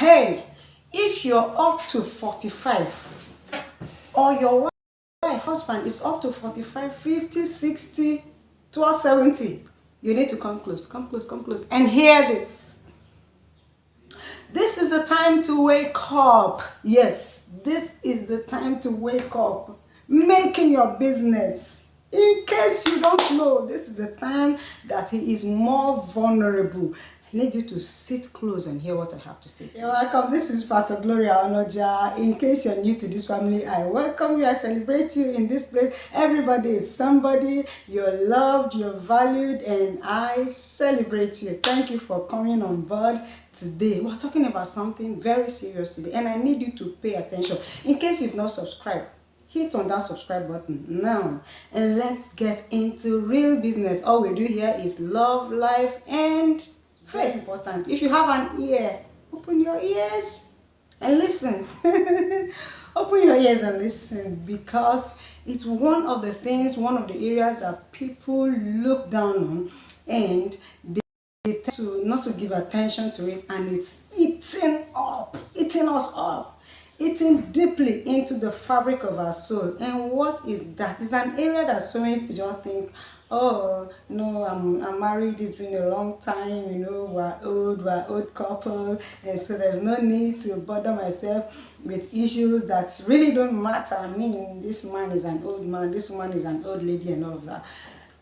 Hey, if you're up to 45 or your husband is up to 45, 50, 60, towards 70, you need to come close, come close, come close and hear this. This is the time to wake up. Yes, this is the time to wake up. Making your business. In case you don't know, this is the time that he is more vulnerable. I need you to sit close and hear what I have to say to you. You're welcome. This is Pastor Gloria Onoja. In case you're new to this family, I welcome you. I celebrate you in this place. Everybody is somebody. You're loved, you're valued, and I celebrate you. Thank you for coming on board today. We're talking about something very serious today, and I need you to pay attention. In case you've not subscribed, hit on that subscribe button now and let's get into real business. All we do here is love, life, and very important. If you have an ear, open your ears and listen. Open your ears and listen, because it's one of the things, one of the areas that people look down on, and they tend to not to give attention to it, and it's eating us up, eating deeply into the fabric of our soul. And what is that? It's an area that so many people just think, oh no, I'm married, it's been a long time, you know, we're old couple, and so there's no need to bother myself with issues that really don't matter. I mean, this man is an old man, this woman is an old lady, and all of that.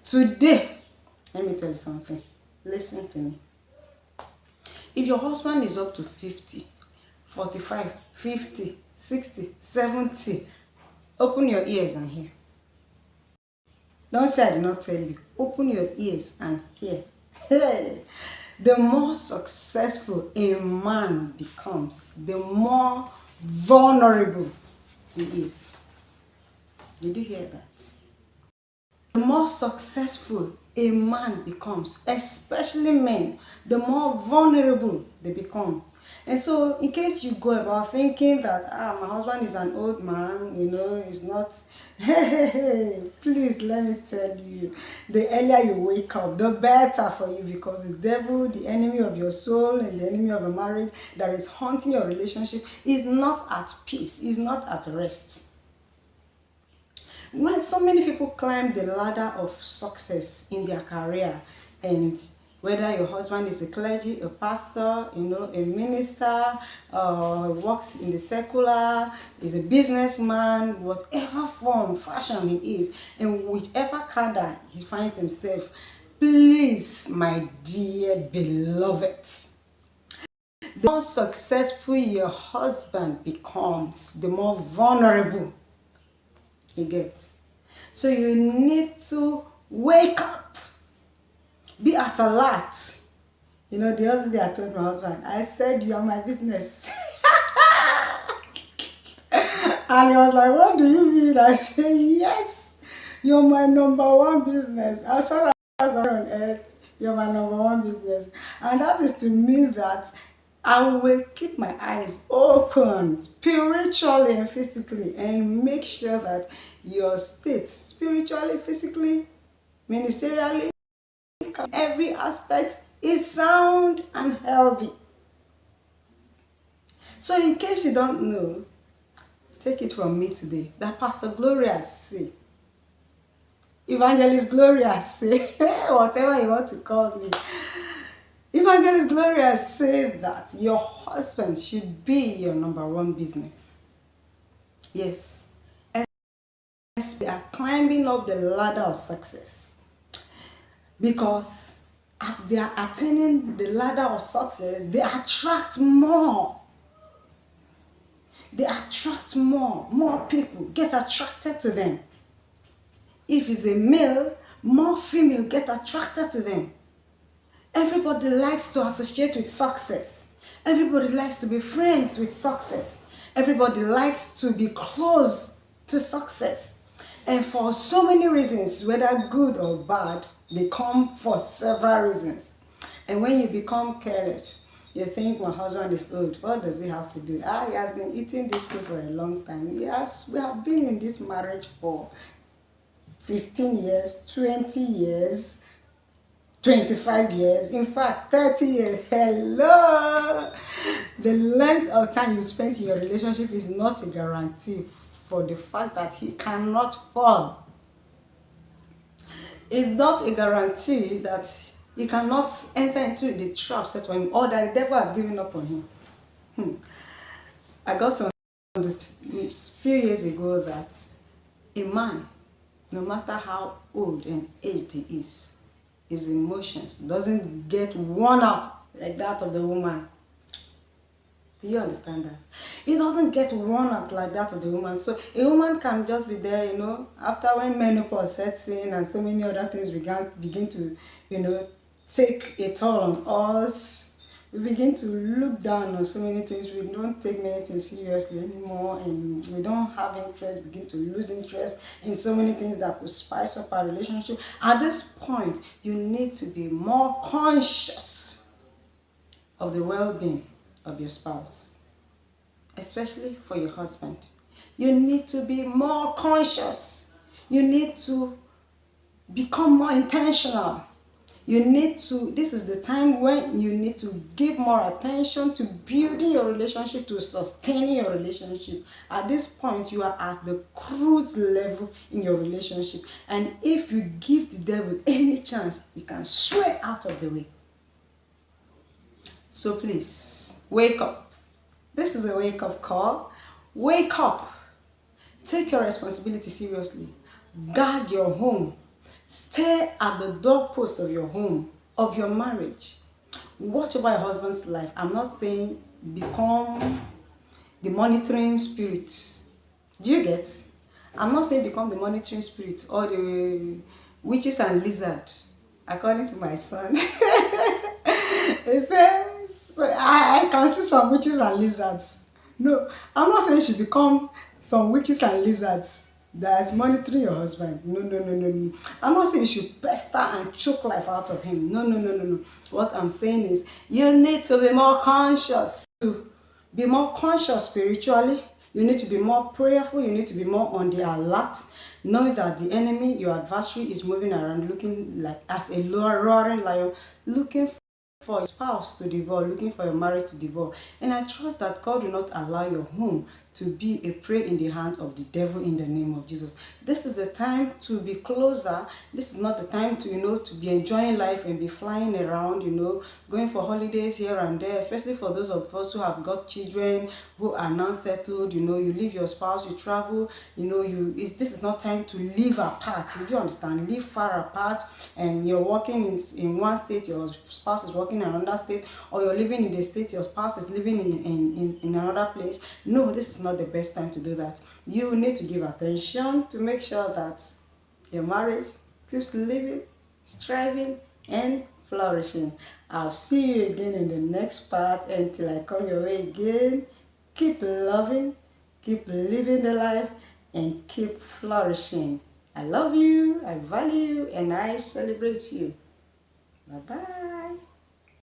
Today, let me tell you something. Listen to me. If your husband is up to 50, 45, 50, 60, 70, open your ears and hear. Don't say I did not tell you. Open your ears and hear. Hey, the more successful a man becomes, the more vulnerable he is. Did you hear that? The more successful a man becomes, especially men, the more vulnerable they become. And so, in case you go about thinking that, my husband is an old man, you know, he's not, hey, please let me tell you, the earlier you wake up, the better for you, because the devil, the enemy of your soul and the enemy of a marriage that is haunting your relationship, is not at peace, is not at rest. When so many people climb the ladder of success in their career, and whether your husband is a clergy, a pastor, you know, a minister, works in the secular, is a businessman, whatever form, fashion he is, and whichever cadre he finds himself, please, my dear beloved, the more successful your husband becomes, the more vulnerable he gets. So you need to wake up. Be at alert. You know, the other day I told my husband, I said, you are my business. And he was like, what do you mean? I said, yes, you're my number one business. As far as I'm on earth, you're my number one business. And that is to mean that I will keep my eyes open spiritually and physically, and make sure that your state, spiritually, physically, ministerially, every aspect is sound and healthy. So in case you don't know, take it from me today that Pastor Gloria say, Evangelist Gloria say, whatever you want to call me, Evangelist Gloria say that your husband should be your number one business. Yes. And they are climbing up the ladder of success. Because as they are attaining the ladder of success, they attract more. They attract more. More people get attracted to them. If it's a male, more female get attracted to them. Everybody likes to associate with success. Everybody likes to be friends with success. Everybody likes to be close to success. And for so many reasons, whether good or bad, they come for several reasons. And when you become careless, you think my husband is old. What does he have to do? He has been eating this food for a long time. Yes, we have been in this marriage for 15 years, 20 years. 25 years, in fact 30 years. Hello, the length of time you spent in your relationship is not a guarantee for the fact that he cannot fall. It's not a guarantee that he cannot enter into the trap set for him, or that the devil has given up on him. I got to understand a few years ago that a man, no matter how old and aged he is, his emotions doesn't get worn out like that of the woman. Do you understand that? It doesn't get worn out like that of the woman. So a woman can just be there, after when menopause sets in and so many other things begin to, take a toll on us. We begin to look down on so many things. We don't take many things seriously anymore, and we don't have interest, begin to lose interest in so many things that could spice up our relationship. At this point, you need to be more conscious of the well-being of your spouse, especially for your husband. You need to be more conscious. You need to become more intentional. This is the time when you need to give more attention to building your relationship, to sustaining your relationship. At this point, you are at the cruise level in your relationship. And if you give the devil any chance, he can sway out of the way. So please, wake up. This is a wake-up call. Wake up. Take your responsibility seriously. Guard your home. Stay at the doorpost of your home, of your marriage. Watch over your husband's life. I'm not saying become the monitoring spirit. Do you get? I'm not saying become the monitoring spirit or the witches and lizards, according to my son. He says, I can see some witches and lizards. No, I'm not saying you should become some witches and lizards that's monitoring your husband. No. I'm not saying you should pester and choke life out of him. No. What I'm saying is you need to be more conscious. To be more conscious spiritually, you need to be more prayerful. You need to be more on the alert, knowing that the enemy, your adversary, is moving around looking like as a roaring lion, looking for a spouse to devour, looking for your marriage to devour. And I trust that God will not allow your home to be a prey in the hand of the devil, in the name of Jesus. This is the time to be closer. This is not the time to, to be enjoying life and be flying around, going for holidays here and there, especially for those of us who have got children, who are not settled. You leave your spouse, you travel, this is not time to live apart. You do understand? Live far apart, and you're working in one state, your spouse is working in another state, or you're living in the state, your spouse is living in another place. No, this is not the best time to do that. You need to give attention to make sure that your marriage keeps living, striving, and flourishing. I'll see you again in the next part. Until I come your way again, keep loving, keep living the life, and keep flourishing. I love you, I value you, and I celebrate you. Bye-bye.